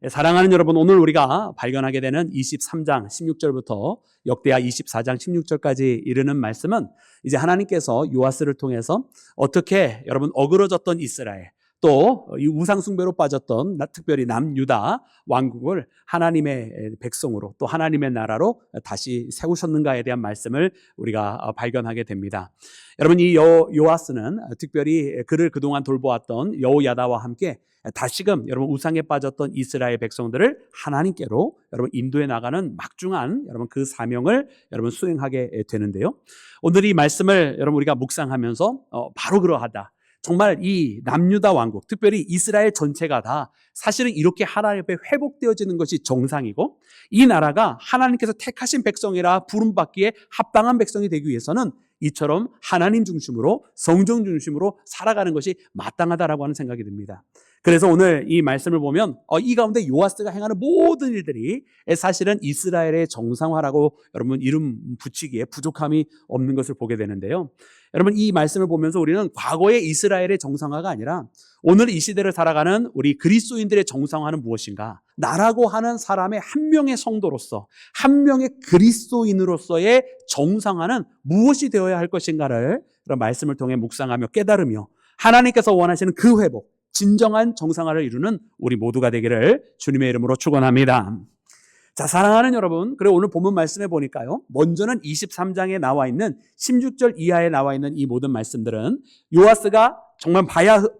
사랑하는 여러분, 오늘 우리가 발견하게 되는 23장 16절부터 역대하 24장 16절까지 이르는 말씀은 이제 하나님께서 요아스를 통해서 어떻게 여러분 어그러졌던 이스라엘, 또 이 우상 숭배로 빠졌던 특별히 남유다 왕국을 하나님의 백성으로 또 하나님의 나라로 다시 세우셨는가에 대한 말씀을 우리가 발견하게 됩니다. 여러분, 이 요아스는 특별히 그를 그동안 돌보았던 여호야다와 함께 다시금 여러분 우상에 빠졌던 이스라엘 백성들을 하나님께로 여러분 인도해 나가는 막중한 여러분 그 사명을 여러분 수행하게 되는데요. 오늘 이 말씀을 여러분 우리가 묵상하면서 바로 그러하다. 정말 이 남유다 왕국, 특별히 이스라엘 전체가 다 사실은 이렇게 하나님 앞에 회복되어지는 것이 정상이고, 이 나라가 하나님께서 택하신 백성이라 부름받기에 합당한 백성이 되기 위해서는 이처럼 하나님 중심으로 성정 중심으로 살아가는 것이 마땅하다라고 하는 생각이 듭니다. 그래서 오늘 이 말씀을 보면 이 가운데 요아스가 행하는 모든 일들이 사실은 이스라엘의 정상화라고 여러분 이름 붙이기에 부족함이 없는 것을 보게 되는데요. 여러분, 이 말씀을 보면서 우리는 과거의 이스라엘의 정상화가 아니라 오늘 이 시대를 살아가는 우리 그리스도인들의 정상화는 무엇인가? 나라고 하는 사람의 한 명의 성도로서, 한 명의 그리스도인으로서의 정상화는 무엇이 되어야 할 것인가를 그런 말씀을 통해 묵상하며 깨달으며 하나님께서 원하시는 그 회복, 진정한 정상화를 이루는 우리 모두가 되기를 주님의 이름으로 축원합니다. 자, 사랑하는 여러분, 그리고 오늘 본문 말씀에 보니까요, 먼저는 23장에 나와 있는 16절 이하에 나와 있는 이 모든 말씀들은 요아스가 정말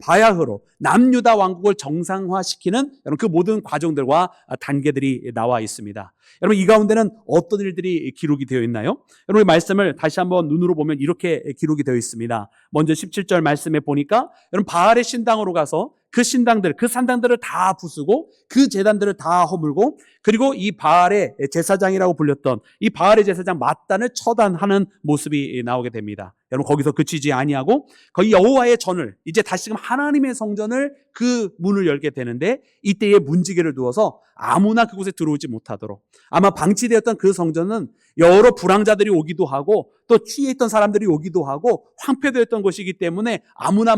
바야흐로 남유다 왕국을 정상화시키는 여러분 그 모든 과정들과 단계들이 나와 있습니다. 여러분, 이 가운데는 어떤 일들이 기록이 되어 있나요? 여러분, 이 말씀을 다시 한번 눈으로 보면 이렇게 기록이 되어 있습니다. 먼저 17절 말씀에 보니까 여러분 바알의 신당으로 가서 그 신당들, 그 산당들을 다 부수고 그 제단들을 다 허물고, 그리고 이 바알의 제사장이라고 불렸던 이 바알의 제사장 맏단을 처단하는 모습이 나오게 됩니다. 여러분, 거기서 그치지 아니하고 거의 여호와의 전을, 이제 다시금 하나님의 성전을 그 문을 열게 되는데, 이때에 문지기를 두어서 아무나 그곳에 들어오지 못하도록, 아마 방치되었던 그 성전은 여러 불황자들이 오기도 하고 또 취해 있던 사람들이 오기도 하고 황폐되었던 곳이기 때문에 아무나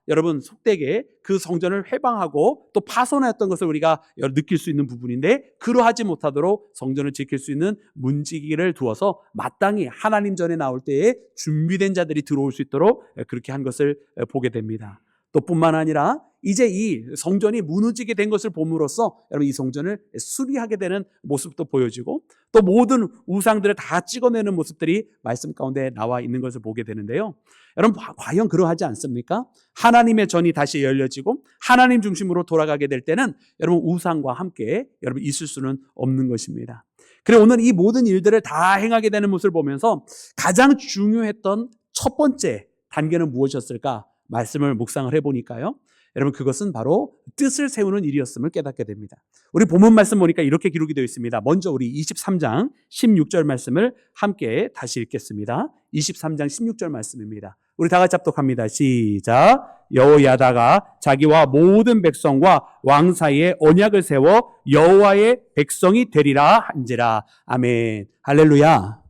여러분 속되게 그 성전을 회방하고 또 파손했던 것을 우리가 느낄 수 있는 부분인데, 그러하지 못하도록 성전을 지킬 수 있는 문지기를 두어서 마땅히 하나님 전에 나올 때에 준비된 자들이 들어올 수 있도록 그렇게 한 것을 보게 됩니다. 또 뿐만 아니라 이제 이 성전이 무너지게 된 것을 봄으로써 여러분 이 성전을 수리하게 되는 모습도 보여지고, 또 모든 우상들을 다 찍어내는 모습들이 말씀 가운데 나와 있는 것을 보게 되는데요. 여러분, 과연 그러하지 않습니까? 하나님의 전이 다시 열려지고 하나님 중심으로 돌아가게 될 때는 여러분 우상과 함께 여러분 있을 수는 없는 것입니다. 그리고 오늘 이 모든 일들을 다 행하게 되는 모습을 보면서 가장 중요했던 첫 번째 단계는 무엇이었을까? 말씀을 묵상을 해보니까요, 여러분 그것은 바로 뜻을 세우는 일이었음을 깨닫게 됩니다. 우리 본문 말씀 보니까 이렇게 기록이 되어 있습니다. 먼저 우리 23장 16절 말씀을 함께 다시 읽겠습니다. 23장 16절 말씀입니다. 우리 다 같이 합독합니다. 시작. 여호야다가 자기와 모든 백성과 왕 사이에 언약을 세워 여호와의 백성이 되리라 한지라. 아멘. 할렐루야.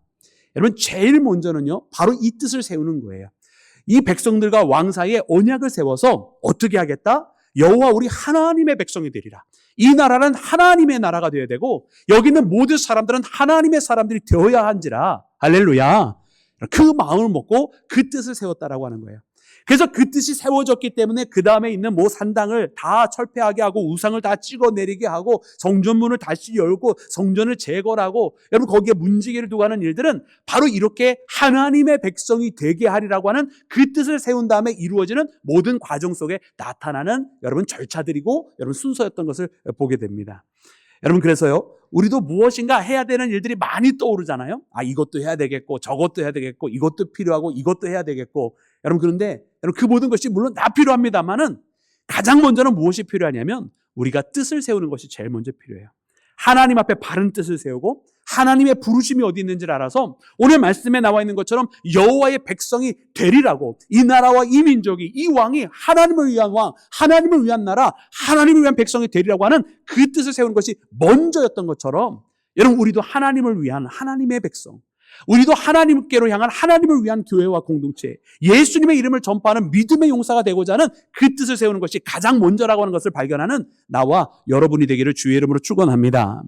여러분, 제일 먼저는요, 바로 이 뜻을 세우는 거예요. 이 백성들과 왕 사이에 언약을 세워서 어떻게 하겠다? 여호와 우리 하나님의 백성이 되리라. 이 나라는 하나님의 나라가 되어야 되고 여기 있는 모든 사람들은 하나님의 사람들이 되어야 한지라. 할렐루야. 그 마음을 먹고 그 뜻을 세웠다라고 하는 거예요. 그래서 그 뜻이 세워졌기 때문에 그 다음에 있는 산당을 다 철폐하게 하고 우상을 다 찍어내리게 하고 성전문을 다시 열고 성전을 재건하고, 여러분 거기에 문지기를 두고 하는 일들은 바로 이렇게 하나님의 백성이 되게 하리라고 하는 그 뜻을 세운 다음에 이루어지는 모든 과정 속에 나타나는 여러분 절차들이고 여러분 순서였던 것을 보게 됩니다. 여러분, 그래서요, 우리도 무엇인가 해야 되는 일들이 많이 떠오르잖아요. 이것도 해야 되겠고 저것도 해야 되겠고 이것도 필요하고 이것도 해야 되겠고. 여러분, 그런데 여러분 그 모든 것이 물론 다 필요합니다만은 가장 먼저는 무엇이 필요하냐면 우리가 뜻을 세우는 것이 제일 먼저 필요해요. 하나님 앞에 바른 뜻을 세우고 하나님의 부르심이 어디 있는지를 알아서 오늘 말씀에 나와 있는 것처럼 여호와의 백성이 되리라고, 이 나라와 이 민족이, 이 왕이 하나님을 위한 왕, 하나님을 위한 나라, 하나님을 위한 백성이 되리라고 하는 그 뜻을 세우는 것이 먼저였던 것처럼, 여러분 우리도 하나님을 위한 하나님의 백성, 우리도 하나님께로 향한 하나님을 위한 교회와 공동체, 예수님의 이름을 전파하는 믿음의 용사가 되고자 하는 그 뜻을 세우는 것이 가장 먼저라고 하는 것을 발견하는 나와 여러분이 되기를 주의 이름으로 축원합니다.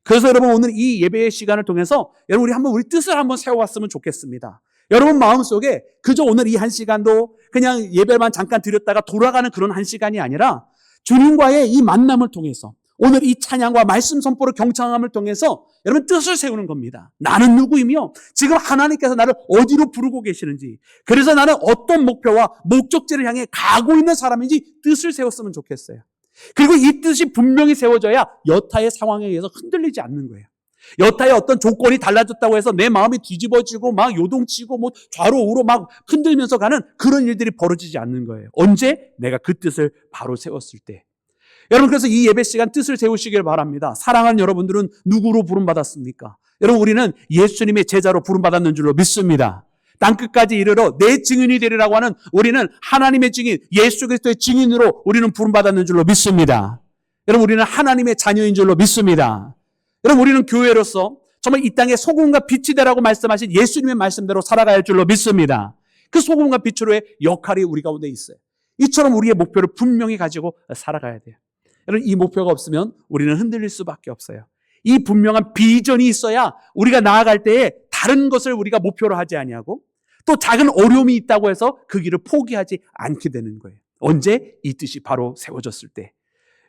그래서 여러분 오늘 이 예배의 시간을 통해서 여러분 우리 한번 우리 뜻을 한번 세워왔으면 좋겠습니다. 여러분 마음속에 그저 오늘 이 한 시간도 그냥 예배만 잠깐 드렸다가 돌아가는 그런 한 시간이 아니라 주님과의 이 만남을 통해서 오늘 이 찬양과 말씀 선포를 경청함을 통해서 여러분 뜻을 세우는 겁니다. 나는 누구이며 지금 하나님께서 나를 어디로 부르고 계시는지, 그래서 나는 어떤 목표와 목적지를 향해 가고 있는 사람인지 뜻을 세웠으면 좋겠어요. 그리고 이 뜻이 분명히 세워져야 여타의 상황에 의해서 흔들리지 않는 거예요. 여타의 어떤 조건이 달라졌다고 해서 내 마음이 뒤집어지고 막 요동치고 뭐 좌로 우로 막 흔들면서 가는 그런 일들이 벌어지지 않는 거예요. 언제? 내가 그 뜻을 바로 세웠을 때. 여러분 그래서 이 예배 시간 뜻을 세우시길 바랍니다. 사랑하는 여러분들은 누구로 부름받았습니까? 여러분 우리는 예수님의 제자로 부름받았는 줄로 믿습니다. 땅끝까지 이르러 내 증인이 되리라고 하는 우리는 하나님의 증인, 예수 그리스도의 증인으로 우리는 부름받았는 줄로 믿습니다. 여러분 우리는 하나님의 자녀인 줄로 믿습니다. 여러분 우리는 교회로서 정말 이 땅에 소금과 빛이 되라고 말씀하신 예수님의 말씀대로 살아가야 할 줄로 믿습니다. 그 소금과 빛으로의 역할이 우리 가운데 있어요. 이처럼 우리의 목표를 분명히 가지고 살아가야 돼요. 여러분 이 목표가 없으면 우리는 흔들릴 수밖에 없어요. 이 분명한 비전이 있어야 우리가 나아갈 때에 다른 것을 우리가 목표로 하지 아니하고 또 작은 어려움이 있다고 해서 그 길을 포기하지 않게 되는 거예요. 언제? 이 뜻이 바로 세워졌을 때.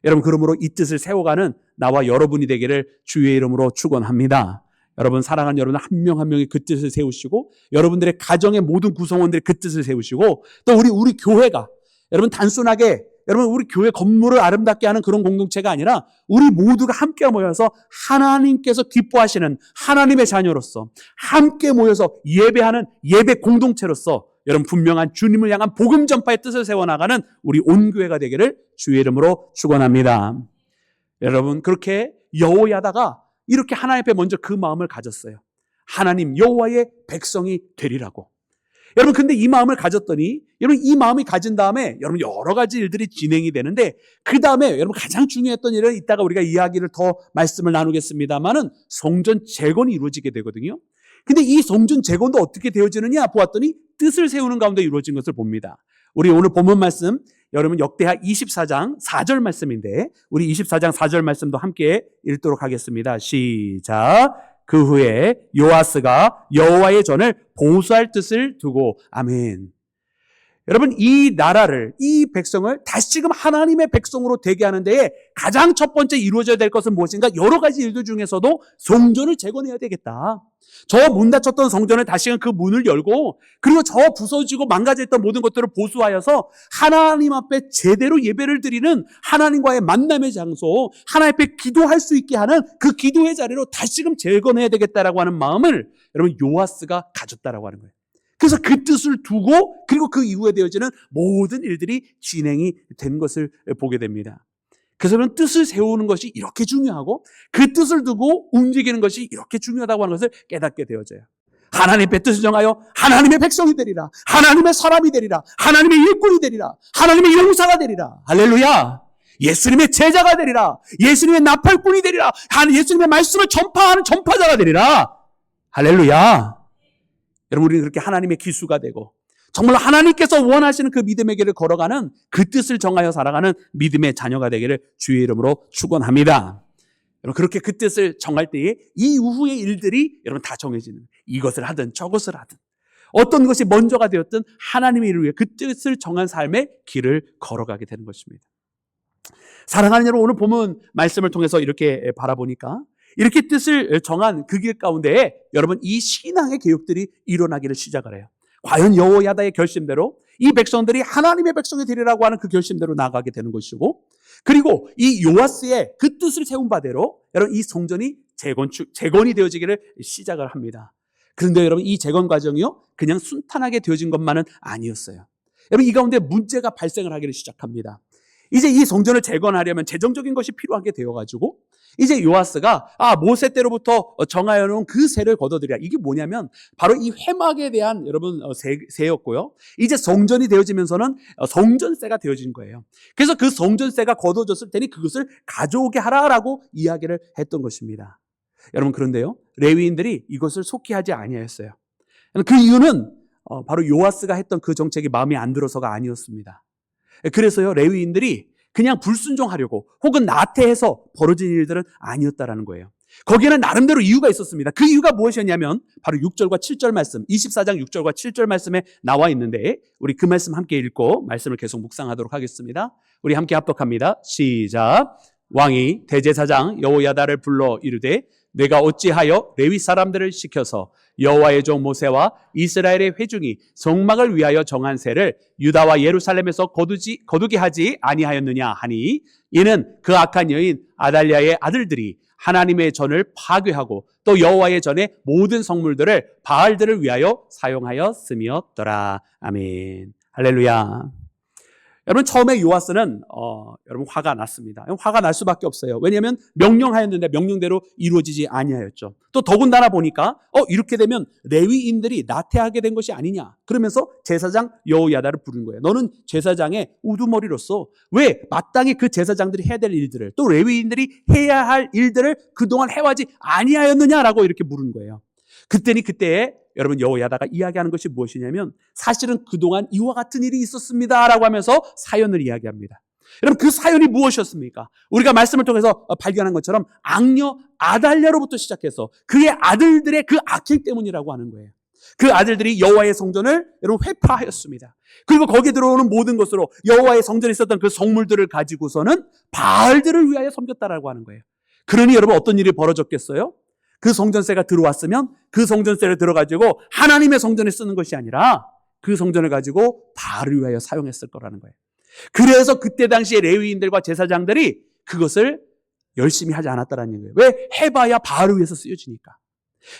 여러분 그러므로 이 뜻을 세워가는 나와 여러분이 되기를 주의 이름으로 축원합니다. 여러분 사랑하는 여러분 한 명 한 명이 그 뜻을 세우시고 여러분들의 가정의 모든 구성원들이 그 뜻을 세우시고 또 우리 교회가 여러분 단순하게 여러분 우리 교회 건물을 아름답게 하는 그런 공동체가 아니라 우리 모두가 함께 모여서 하나님께서 기뻐하시는 하나님의 자녀로서 함께 모여서 예배하는 예배 공동체로서 여러분 분명한 주님을 향한 복음 전파의 뜻을 세워나가는 우리 온 교회가 되기를 주의 이름으로 축원합니다. 여러분 그렇게 여호야다가 이렇게 하나님 앞에 먼저 그 마음을 가졌어요. 하나님 여호와의 백성이 되리라고. 여러분 근데 이 마음을 가졌더니 여러분 이 마음이 가진 다음에 여러분 여러 가지 일들이 진행이 되는데 그 다음에 여러분 가장 중요했던 일은 이따가 우리가 이야기를 더 말씀을 나누겠습니다만은 성전 재건이 이루어지게 되거든요. 근데 이 성전 재건도 어떻게 되어지느냐 보았더니 뜻을 세우는 가운데 이루어진 것을 봅니다. 우리 오늘 본문 말씀 여러분 역대하 24장 4절 말씀인데 우리 24장 4절 말씀도 함께 읽도록 하겠습니다. 시작. 그 후에 요아스가 여호와의 전을 보수할 뜻을 두고 아멘. 여러분 이 나라를 이 백성을 다시금 하나님의 백성으로 되게 하는 데에 가장 첫 번째 이루어져야 될 것은 무엇인가? 여러 가지 일들 중에서도 성전을 재건해야 되겠다. 저 문 닫혔던 성전을 다시금 그 문을 열고 그리고 저 부서지고 망가졌던 모든 것들을 보수하여서 하나님 앞에 제대로 예배를 드리는 하나님과의 만남의 장소, 하나님 앞에 기도할 수 있게 하는 그 기도의 자리로 다시금 재건해야 되겠다라고 하는 마음을 여러분 요아스가 가졌다라고 하는 거예요. 그래서 그 뜻을 두고 그리고 그 이후에 되어지는 모든 일들이 진행이 된 것을 보게 됩니다. 그래서 뜻을 세우는 것이 이렇게 중요하고 그 뜻을 두고 움직이는 것이 이렇게 중요하다고 하는 것을 깨닫게 되어져요. 하나님의 뜻을 정하여 하나님의 백성이 되리라. 하나님의 사람이 되리라. 하나님의 일꾼이 되리라. 하나님의 용사가 되리라. 할렐루야. 예수님의 제자가 되리라. 예수님의 나팔꾼이 되리라. 예수님의 말씀을 전파하는 전파자가 되리라. 할렐루야. 여러분 우리는 그렇게 하나님의 기수가 되고 정말 하나님께서 원하시는 그 믿음의 길을 걸어가는 그 뜻을 정하여 살아가는 믿음의 자녀가 되기를 주의 이름으로 축원합니다. 여러분 그렇게 그 뜻을 정할 때에 이 이후의 일들이 여러분 다 정해지는 이것을 하든 저것을 하든 어떤 것이 먼저가 되었든 하나님의 일을 위해 그 뜻을 정한 삶의 길을 걸어가게 되는 것입니다. 사랑하는 여러분 오늘 본문 말씀을 통해서 이렇게 바라보니까 이렇게 뜻을 정한 그 길 가운데에 여러분 이 신앙의 개혁들이 일어나기를 시작을 해요. 과연 여호야다의 결심대로 이 백성들이 하나님의 백성이 되리라고 하는 그 결심대로 나아가게 되는 것이고 그리고 이 요아스의 그 뜻을 세운 바대로 여러분 이 성전이 재건이 되어지기를 시작을 합니다. 그런데 여러분 이 재건 과정이요 그냥 순탄하게 되어진 것만은 아니었어요. 여러분 이 가운데 문제가 발생을 하기를 시작합니다. 이제 이 성전을 재건하려면 재정적인 것이 필요하게 되어가지고 이제 요아스가 모세 때로부터 정하여 놓은 그 세를 거둬들이라. 이게 뭐냐면 바로 이 회막에 대한 여러분 세였고요. 이제 성전이 되어지면서는 성전세가 되어진 거예요. 그래서 그 성전세가 거둬졌을 테니 그것을 가져오게 하라라고 이야기를 했던 것입니다. 여러분 그런데요, 레위인들이 이것을 속히 하지 아니하였어요. 그 이유는 바로 요아스가 했던 그 정책이 마음에 안 들어서가 아니었습니다. 그래서요, 레위인들이 그냥 불순종하려고 혹은 나태해서 벌어진 일들은 아니었다라는 거예요. 거기에는 나름대로 이유가 있었습니다. 그 이유가 무엇이었냐면 바로 6절과 7절 말씀, 24장 6절과 7절 말씀에 나와 있는데, 우리 그 말씀 함께 읽고 말씀을 계속 묵상하도록 하겠습니다. 우리 함께 합독합니다. 시작. 왕이 대제사장 여호야다를 불러 이르되 내가 어찌하여 레위 사람들을 시켜서 여호와의 종 모세와 이스라엘의 회중이 성막을 위하여 정한 세를 유다와 예루살렘에서 거두게 하지 아니하였느냐 하니, 이는 그 악한 여인 아달랴의 아들들이 하나님의 전을 파괴하고 또 여호와의 전의 모든 성물들을 바알들을 위하여 사용하였음이었더라. 아멘. 할렐루야. 여러분, 처음에 요아스는 여러분 화가 났습니다. 화가 날 수밖에 없어요. 왜냐하면 명령하였는데 명령대로 이루어지지 아니하였죠. 또 더군다나 보니까 이렇게 되면 레위인들이 나태하게 된 것이 아니냐, 그러면서 제사장 여호야다를 부른 거예요. 너는 제사장의 우두머리로서 왜 마땅히 그 제사장들이 해야 될 일들을, 또 레위인들이 해야 할 일들을 그동안 해와지 아니하였느냐라고 이렇게 물은 거예요. 그때니 그때에 여러분 여호야다가 이야기하는 것이 무엇이냐면, 사실은 그동안 이와 같은 일이 있었습니다라고 하면서 사연을 이야기합니다. 여러분, 그 사연이 무엇이었습니까? 우리가 말씀을 통해서 발견한 것처럼 악녀 아달랴로부터 시작해서 그의 아들들의 그 악행 때문이라고 하는 거예요. 그 아들들이 여호와의 성전을 여러분 회파하였습니다. 그리고 거기에 들어오는 모든 것으로 여호와의 성전에 있었던 그 성물들을 가지고서는 바알들을 위하여 섬겼다라고 하는 거예요. 그러니 여러분 어떤 일이 벌어졌겠어요? 그 성전세가 들어왔으면 그 성전세를 들어가지고 하나님의 성전에 쓰는 것이 아니라 그 성전을 가지고 바알을 위하여 사용했을 거라는 거예요. 그래서 그때 당시에 레위인들과 제사장들이 그것을 열심히 하지 않았다라는 거예요. 왜? 해봐야 바알을 위해서 쓰여지니까.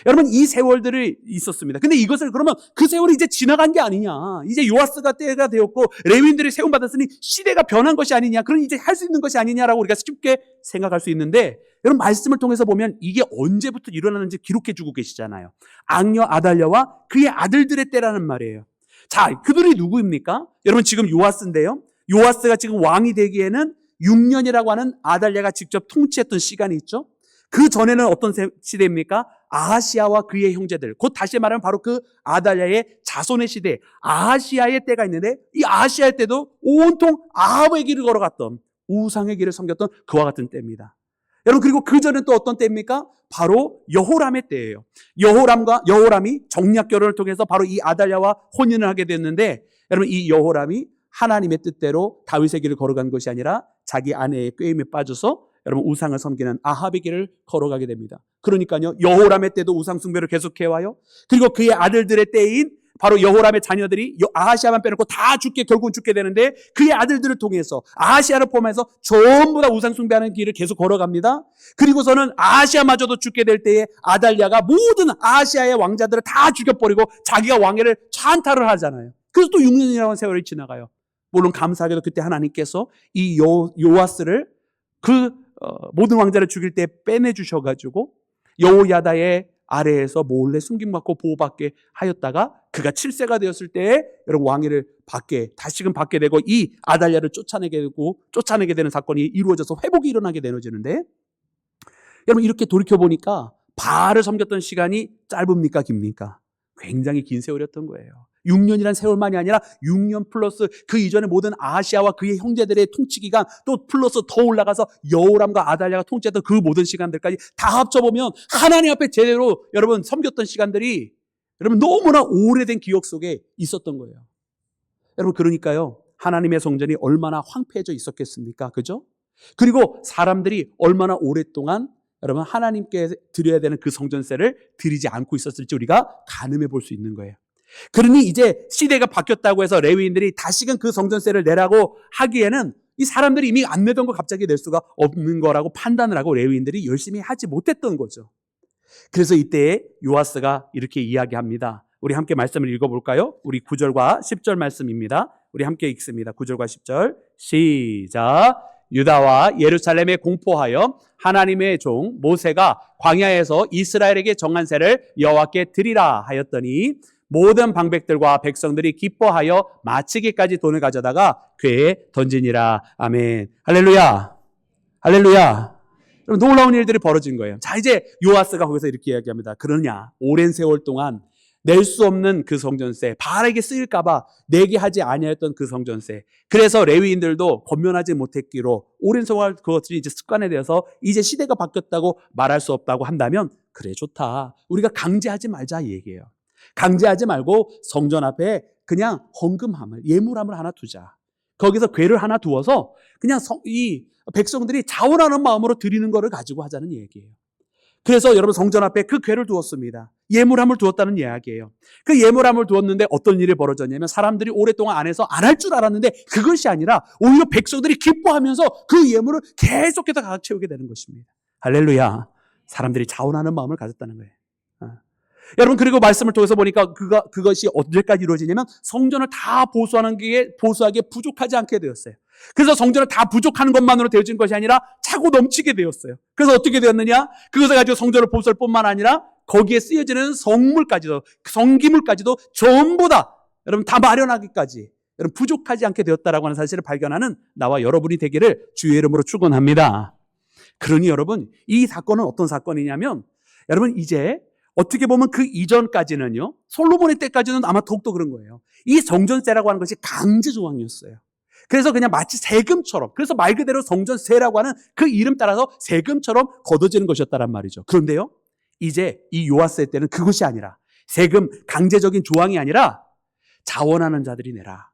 여러분, 이 세월들이 있었습니다. 근데 이것을 그러면 그 세월이 이제 지나간 게 아니냐, 이제 요아스가 때가 되었고 레위인들이 세움받았으니 시대가 변한 것이 아니냐, 그럼 이제 할 수 있는 것이 아니냐라고 우리가 쉽게 생각할 수 있는데, 여러분 말씀을 통해서 보면 이게 언제부터 일어나는지 기록해 주고 계시잖아요. 악녀 아달랴와 그의 아들들의 때라는 말이에요. 자, 그들이 누구입니까? 여러분 지금 요아스인데요, 요아스가 지금 왕이 되기에는 6년이라고 하는 아달랴가 직접 통치했던 시간이 있죠. 그 전에는 어떤 시대입니까? 아하시아와 그의 형제들, 곧 다시 말하면 바로 그 아달랴의 자손의 시대, 아하시아의 때가 있는데, 이 아하시아의 때도 온통 아합의 길을 걸어갔던, 우상의 길을 섬겼던 그와 같은 때입니다. 여러분, 그리고 그 전에 또 어떤 때입니까? 바로 여호람의 때예요. 여호람이 정략 결혼을 통해서 바로 이 아달랴와 혼인을 하게 됐는데, 여러분 이 여호람이 하나님의 뜻대로 다윗의 길을 걸어간 것이 아니라 자기 아내의 꾀임에 빠져서 여러분 우상을 섬기는 아합의 길을 걸어가게 됩니다. 그러니까요, 여호람의 때도 우상 숭배를 계속해와요. 그리고 그의 아들들의 때인 바로 여호람의 자녀들이 아하시아만 빼놓고 다 결국은 죽게 되는데, 그의 아들들을 통해서 아하시아를 포함해서 전부 다 우상 숭배하는 길을 계속 걸어갑니다. 그리고서는 아하시아마저도 죽게 될 때에 아달랴가 모든 아하시아의 왕자들을 다 죽여버리고 자기가 왕위를 찬탈을 하잖아요. 그래서 또 6년이라는 세월이 지나가요. 물론 감사하게도 그때 하나님께서 이 요아스를 모든 왕자를 죽일 때 빼내주셔가지고 여호야다의 아래에서 몰래 숨김받고 보호받게 하였다가 그가 7세가 되었을 때에 여러분 왕위를 다시금 받게 되고 이 아달랴를 쫓아내게 되는 사건이 이루어져서 회복이 일어나게 되어지는데, 여러분 이렇게 돌이켜보니까 바알을 섬겼던 시간이 짧습니까? 깁니까? 굉장히 긴 세월이었던 거예요. 6년이란 세월만이 아니라 6년 플러스 그 이전에 모든 아시아와 그의 형제들의 통치 기간, 또 플러스 더 올라가서 여호람과 아달랴가 통치했던 그 모든 시간들까지 다 합쳐보면 하나님 앞에 제대로 여러분 섬겼던 시간들이 여러분 너무나 오래된 기억 속에 있었던 거예요. 여러분 그러니까요, 하나님의 성전이 얼마나 황폐해져 있었겠습니까? 그죠? 그리고 사람들이 얼마나 오랫동안 여러분 하나님께 드려야 되는 그 성전세를 드리지 않고 있었을지 우리가 가늠해 볼 수 있는 거예요. 그러니 이제 시대가 바뀌었다고 해서 레위인들이 다시금 그 성전세를 내라고 하기에는 이 사람들이 이미 안 내던 거 갑자기 낼 수가 없는 거라고 판단을 하고 레위인들이 열심히 하지 못했던 거죠. 그래서 이때 요아스가 이렇게 이야기합니다. 우리 함께 말씀을 읽어볼까요? 우리 9절과 10절 말씀입니다. 우리 함께 읽습니다. 9절과 10절 시작. 유다와 예루살렘에 공포하여 하나님의 종 모세가 광야에서 이스라엘에게 정한 세를 여호와께 드리라 하였더니 모든 방백들과 백성들이 기뻐하여 마치기까지 돈을 가져다가 궤에 던지니라. 아멘. 할렐루야. 할렐루야. 놀라운 일들이 벌어진 거예요. 자, 이제 요아스가 거기서 이렇게 이야기합니다. 그러냐, 오랜 세월 동안 낼 수 없는 그 성전세, 바알에게 쓰일까봐 내게 하지 아니하였던 그 성전세. 그래서 레위인들도 권면하지 못했기로 오랜 세월 그것들이 이제 습관에 되어서 이제 시대가 바뀌었다고 말할 수 없다고 한다면, 그래, 좋다. 우리가 강제하지 말자 이 얘기예요. 강제하지 말고 성전 앞에 그냥 헌금함을, 예물함을 하나 두자. 거기서 궤를 하나 두어서 그냥 이 백성들이 자원하는 마음으로 드리는 거를 가지고 하자는 얘기예요. 그래서 여러분 성전 앞에 그 궤를 두었습니다. 예물함을 두었다는 이야기예요. 그 예물함을 두었는데 어떤 일이 벌어졌냐면, 사람들이 오랫동안 안 해서 안 할 줄 알았는데 그것이 아니라 오히려 백성들이 기뻐하면서 그 예물을 계속해서 가득 채우게 되는 것입니다. 할렐루야. 사람들이 자원하는 마음을 가졌다는 거예요. 여러분, 그리고 말씀을 통해서 보니까 그것이 언제까지 이루어지냐면 성전을 다 보수하게 부족하지 않게 되었어요. 그래서 성전을 다 부족하는 것만으로 되어진 것이 아니라 차고 넘치게 되었어요. 그래서 어떻게 되었느냐? 그것을 가지고 성전을 보수할 뿐만 아니라 거기에 쓰여지는 성물까지도, 성기물까지도 전부 다 여러분 다 마련하기까지 여러분 부족하지 않게 되었다라고 하는 사실을 발견하는 나와 여러분이 되기를 주의 이름으로 축원합니다. 그러니 여러분, 이 사건은 어떤 사건이냐면, 여러분 이제 어떻게 보면 그 이전까지는요, 솔로몬의 때까지는 아마 더욱더 그런 거예요. 이 성전세라고 하는 것이 강제 조항이었어요. 그래서 그냥 마치 세금처럼, 그래서 말 그대로 성전세라고 하는 그 이름 따라서 세금처럼 걷어지는 것이었다란 말이죠. 그런데요, 이제 이 요아스의 때는 그것이 아니라, 세금 강제적인 조항이 아니라 자원하는 자들이 내라.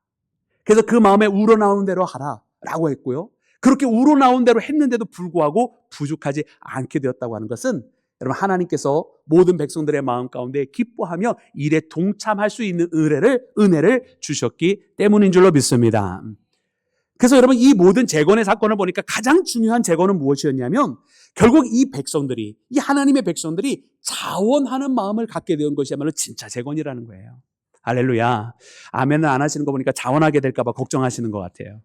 그래서 그 마음에 우러나오는 대로 하라라고 했고요. 그렇게 우러나온 대로 했는데도 불구하고 부족하지 않게 되었다고 하는 것은, 여러분 하나님께서 모든 백성들의 마음 가운데 기뻐하며 일에 동참할 수 있는 은혜를 주셨기 때문인 줄로 믿습니다. 그래서 여러분, 이 모든 재건의 사건을 보니까 가장 중요한 재건은 무엇이었냐면, 결국 이 백성들이, 이 하나님의 백성들이 자원하는 마음을 갖게 된 것이야말로 진짜 재건이라는 거예요. 할렐루야. 아멘은 안 하시는 거 보니까 자원하게 될까 봐 걱정하시는 것 같아요.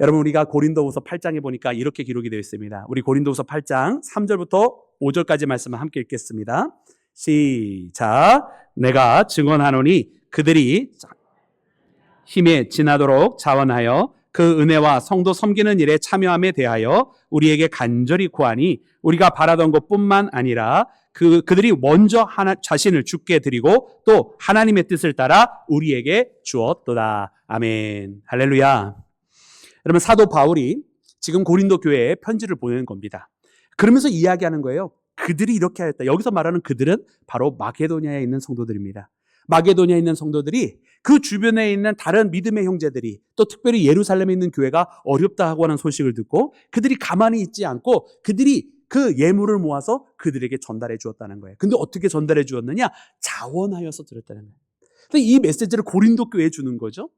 여러분, 우리가 고린도후서 8장에 보니까 이렇게 기록이 되어 있습니다. 우리 고린도후서 8장 3절부터 5절까지 말씀을 함께 읽겠습니다. 시작. 내가 증언하노니 그들이 힘에 지나도록 자원하여 그 은혜와 성도 섬기는 일에 참여함에 대하여 우리에게 간절히 구하니, 우리가 바라던 것뿐만 아니라 그들이 먼저 자신을 주께 드리고 또 하나님의 뜻을 따라 우리에게 주었도다. 아멘. 할렐루야. 여러분, 사도 바울이 지금 고린도 교회에 편지를 보내는 겁니다. 그러면서 이야기하는 거예요. 그들이 이렇게 하였다. 여기서 말하는 그들은 바로 마게도냐에 있는 성도들입니다. 마게도냐에 있는 성도들이 그 주변에 있는 다른 믿음의 형제들이, 또 특별히 예루살렘에 있는 교회가 어렵다 하고 하는 소식을 듣고 그들이 가만히 있지 않고 그들이 그 예물을 모아서 그들에게 전달해 주었다는 거예요. 근데 어떻게 전달해 주었느냐? 자원하여서 드렸다는 거예요. 근데 이 메시지를 고린도 교회에 주는 거죠.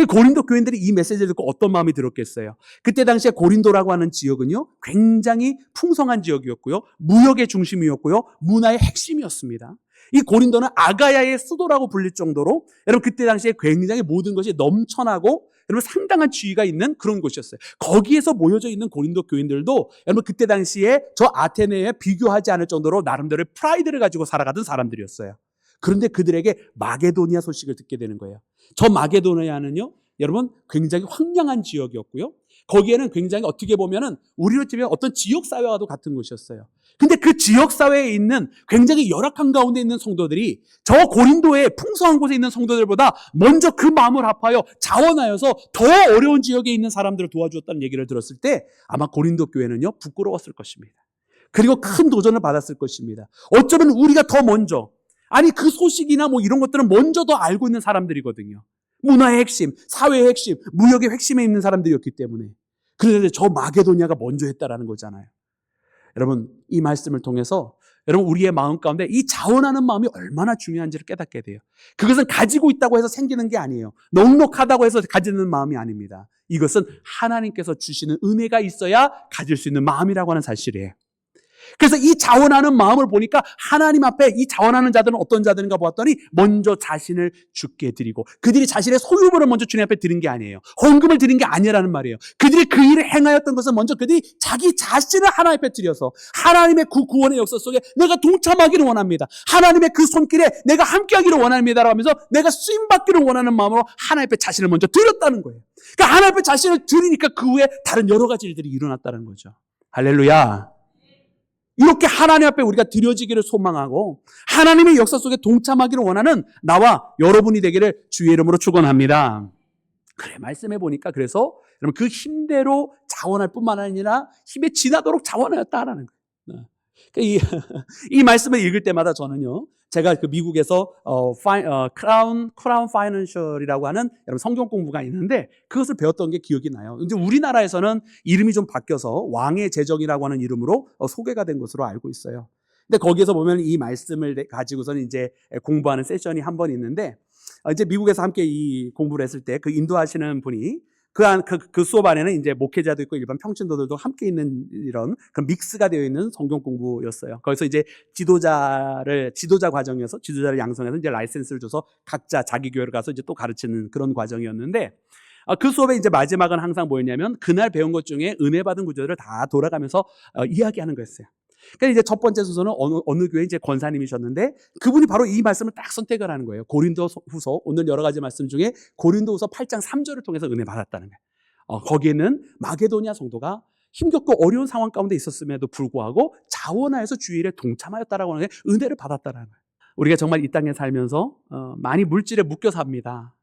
고린도 교인들이 이 메시지를 듣고 어떤 마음이 들었겠어요? 그때 당시에 고린도라고 하는 지역은요, 굉장히 풍성한 지역이었고요, 무역의 중심이었고요, 문화의 핵심이었습니다. 이 고린도는 아가야의 수도라고 불릴 정도로 여러분 그때 당시에 굉장히 모든 것이 넘쳐나고 여러분 상당한 지위가 있는 그런 곳이었어요. 거기에서 모여져 있는 고린도 교인들도 여러분 그때 당시에 저 아테네에 비교하지 않을 정도로 나름대로의 프라이드를 가지고 살아가던 사람들이었어요. 그런데 그들에게 마게도니아 소식을 듣게 되는 거예요. 저 마게도니아는요, 여러분 굉장히 황량한 지역이었고요, 거기에는 굉장히 어떻게 보면은 우리로 치면 어떤 지역사회와도 같은 곳이었어요. 근데 그 지역사회에 있는 굉장히 열악한 가운데 있는 성도들이 저 고린도의 풍성한 곳에 있는 성도들보다 먼저 그 마음을 합하여 자원하여서 더 어려운 지역에 있는 사람들을 도와주었다는 얘기를 들었을 때 아마 고린도 교회는요 부끄러웠을 것입니다. 그리고 큰 도전을 받았을 것입니다. 어쩌면 우리가 더 먼저, 아니 그 소식이나 뭐 이런 것들은 먼저 더 알고 있는 사람들이거든요. 문화의 핵심, 사회의 핵심, 무역의 핵심에 있는 사람들이었기 때문에. 그런데 저 마게도냐가 먼저 했다라는 거잖아요. 여러분, 이 말씀을 통해서 여러분 우리의 마음 가운데 이 자원하는 마음이 얼마나 중요한지를 깨닫게 돼요. 그것은 가지고 있다고 해서 생기는 게 아니에요. 넉넉하다고 해서 가지는 마음이 아닙니다. 이것은 하나님께서 주시는 은혜가 있어야 가질 수 있는 마음이라고 하는 사실이에요. 그래서 이 자원하는 마음을 보니까 하나님 앞에 이 자원하는 자들은 어떤 자들인가 보았더니 먼저 자신을 주께 드리고, 그들이 자신의 소유물을 먼저 주님 앞에 드린 게 아니에요. 헌금을 드린 게 아니라는 말이에요. 그들이 그 일을 행하였던 것은 먼저 그들이 자기 자신을 하나님 앞에 드려서 하나님의 그 구원의 역사 속에 내가 동참하기를 원합니다. 하나님의 그 손길에 내가 함께하기를 원합니다 라고 하면서 내가 쓰임받기를 원하는 마음으로 하나님 앞에 자신을 먼저 드렸다는 거예요. 그러니까 하나님 앞에 자신을 드리니까 그 후에 다른 여러 가지 일들이 일어났다는 거죠. 할렐루야. 이렇게 하나님 앞에 우리가 드려지기를 소망하고 하나님의 역사 속에 동참하기를 원하는 나와 여러분이 되기를 주의 이름으로 축원합니다. 그래, 말씀해 보니까 그래서 여러분 그 힘대로 자원할 뿐만 아니라 힘에 지나도록 자원하였다라는 거예요. 이 말씀을 읽을 때마다 저는요, 제가 그 미국에서 크라운 파이낸셜이라고 하는 여러분 성경 공부가 있는데 그것을 배웠던 게 기억이 나요. 이제 우리나라에서는 이름이 좀 바뀌어서 왕의 재정이라고 하는 이름으로 소개가 된 것으로 알고 있어요. 근데 거기에서 보면 이 말씀을 가지고서는 이제 공부하는 세션이 한 번 있는데, 이제 미국에서 함께 이 공부를 했을 때 그 인도하시는 분이 그 수업 안에는 이제 목회자도 있고 일반 평신도들도 함께 있는 이런 그 믹스가 되어 있는 성경 공부였어요. 거기서 이제 지도자 과정이어서 지도자를 양성해서 이제 라이센스를 줘서 각자 자기 교회로 가서 이제 또 가르치는 그런 과정이었는데, 그 수업의 이제 마지막은 항상 뭐였냐면 그날 배운 것 중에 은혜 받은 구절을 다 돌아가면서 이야기하는 거였어요. 그러니까 이제 첫 번째 순서는 어느 교회 이제 권사님이셨는데 그분이 바로 이 말씀을 딱 선택을 하는 거예요. 고린도후서, 오늘 여러 가지 말씀 중에 고린도후서 8장 3절을 통해서 은혜 받았다는 거예요. 거기에는 마게도니아 성도가 힘겹고 어려운 상황 가운데 있었음에도 불구하고 자원하여서 주의 일에 동참하였다라고 하는 게 은혜를 받았다라는 거예요. 우리가 정말 이 땅에 살면서 많이 물질에 묶여 삽니다.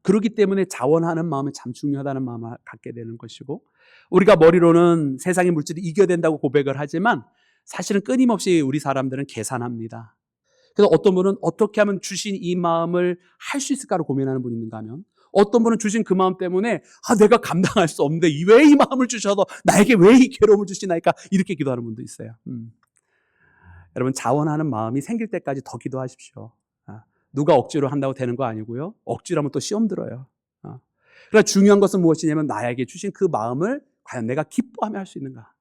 그렇기 때문에 자원하는 마음이 참 중요하다는 마음을 갖게 되는 것이고, 우리가 머리로는 세상의 물질을 이겨야 된다고 고백을 하지만 사실은 끊임없이 우리 사람들은 계산합니다. 그래서 어떤 분은 어떻게 하면 주신 이 마음을 할 수 있을까를 고민하는 분이 있는가 하면, 어떤 분은 주신 그 마음 때문에 내가 감당할 수 없는데 왜 이 마음을 주셔도 나에게 왜 이 괴로움을 주시나이까 이렇게 기도하는 분도 있어요. 여러분, 자원하는 마음이 생길 때까지 더 기도하십시오. 누가 억지로 한다고 되는 거 아니고요. 억지로 하면 또 시험 들어요. 그러나 중요한 것은 무엇이냐면 나에게 주신 그 마음을 과연 내가 기뻐하며 할 수 있는가.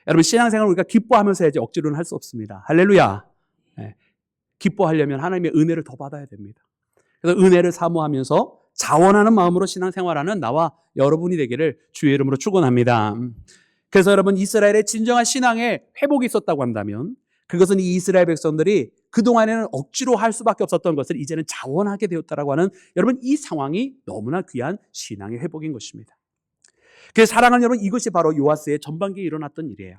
여러분, 신앙생활을 우리가 기뻐하면서 해야지 억지로는 할 수 없습니다. 할렐루야. 네. 기뻐하려면 하나님의 은혜를 더 받아야 됩니다. 그래서 은혜를 사모하면서 자원하는 마음으로 신앙생활하는 나와 여러분이 되기를 주의 이름으로 축원합니다. 그래서 여러분, 이스라엘의 진정한 신앙에 회복이 있었다고 한다면 그것은 이 이스라엘 백성들이 그동안에는 억지로 할 수밖에 없었던 것을 이제는 자원하게 되었다라고 하는, 여러분, 이 상황이 너무나 귀한 신앙의 회복인 것입니다. 그래서 사랑하는 여러분, 이것이 바로 요아스의 전반기에 일어났던 일이에요.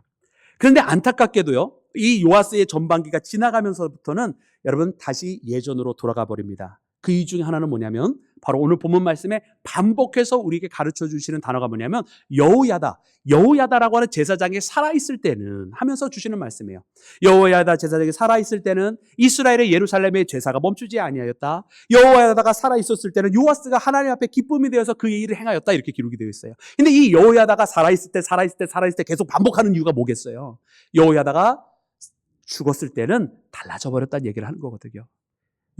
그런데 안타깝게도요, 이 요아스의 전반기가 지나가면서부터는 여러분 다시 예전으로 돌아가 버립니다. 그 이유 중에 하나는 뭐냐면 바로 오늘 본문 말씀에 반복해서 우리에게 가르쳐 주시는 단어가 뭐냐면 여호야다라고 하는 제사장이 살아있을 때는 하면서 주시는 말씀이에요. 여호야다 제사장이 살아있을 때는 이스라엘의 예루살렘의 제사가 멈추지 아니하였다. 여호야다가 살아있었을 때는 요아스가 하나님 앞에 기쁨이 되어서 그의 일을 행하였다, 이렇게 기록이 되어 있어요. 근데 이 여호야다가 살아있을 때 계속 반복하는 이유가 뭐겠어요? 여호야다가 죽었을 때는 달라져 버렸다는 얘기를 하는 거거든요.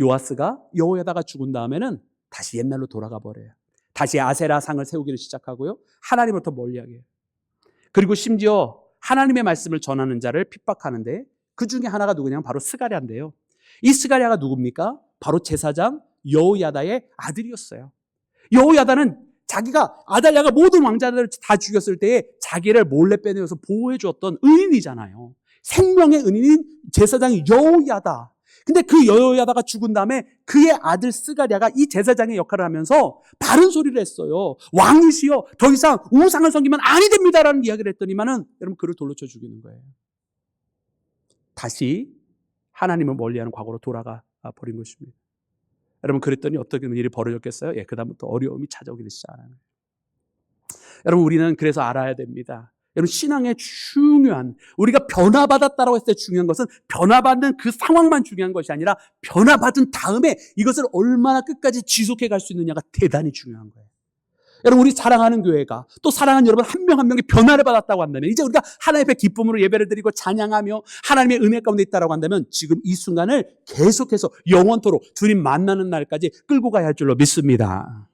요아스가 여호야다가 죽은 다음에는 다시 옛날로 돌아가 버려요. 다시 아세라 상을 세우기를 시작하고요, 하나님으로부터 멀리하게 해요. 그리고 심지어 하나님의 말씀을 전하는 자를 핍박하는데 그 중에 하나가 누구냐면 바로 스가랴인데요. 이 스가랴가 누굽니까? 바로 제사장 여호야다의 아들이었어요. 여호야다는 자기가 아달랴가 모든 왕자들을 다 죽였을 때에 자기를 몰래 빼내어서 보호해 주었던 은인이잖아요. 생명의 은인인 제사장이 여호야다. 근데 그 여호야다가 죽은 다음에 그의 아들 스가랴가 이 제사장의 역할을 하면서 바른 소리를 했어요. 왕이시여, 더 이상 우상을 섬기면 아니 됩니다라는 이야기를 했더니만은 여러분 그를 돌로 쳐 죽이는 거예요. 다시 하나님을 멀리하는 과거로 돌아가 버린 것입니다. 여러분, 그랬더니 어떻게 일이 벌어졌겠어요? 그 다음부터 어려움이 찾아오기 시작하는 거예요. 여러분, 우리는 그래서 알아야 됩니다. 여러분, 신앙의 중요한, 우리가 변화받았다라고 했을 때 중요한 것은 변화받는 그 상황만 중요한 것이 아니라 변화받은 다음에 이것을 얼마나 끝까지 지속해 갈 수 있느냐가 대단히 중요한 거예요. 여러분, 우리 사랑하는 교회가 또 사랑하는 여러분 한 명 한 명이 변화를 받았다고 한다면, 이제 우리가 하나님 앞에 기쁨으로 예배를 드리고 찬양하며 하나님의 은혜 가운데 있다라고 한다면 지금 이 순간을 계속해서 영원토록 주님 만나는 날까지 끌고 가야 할 줄로 믿습니다.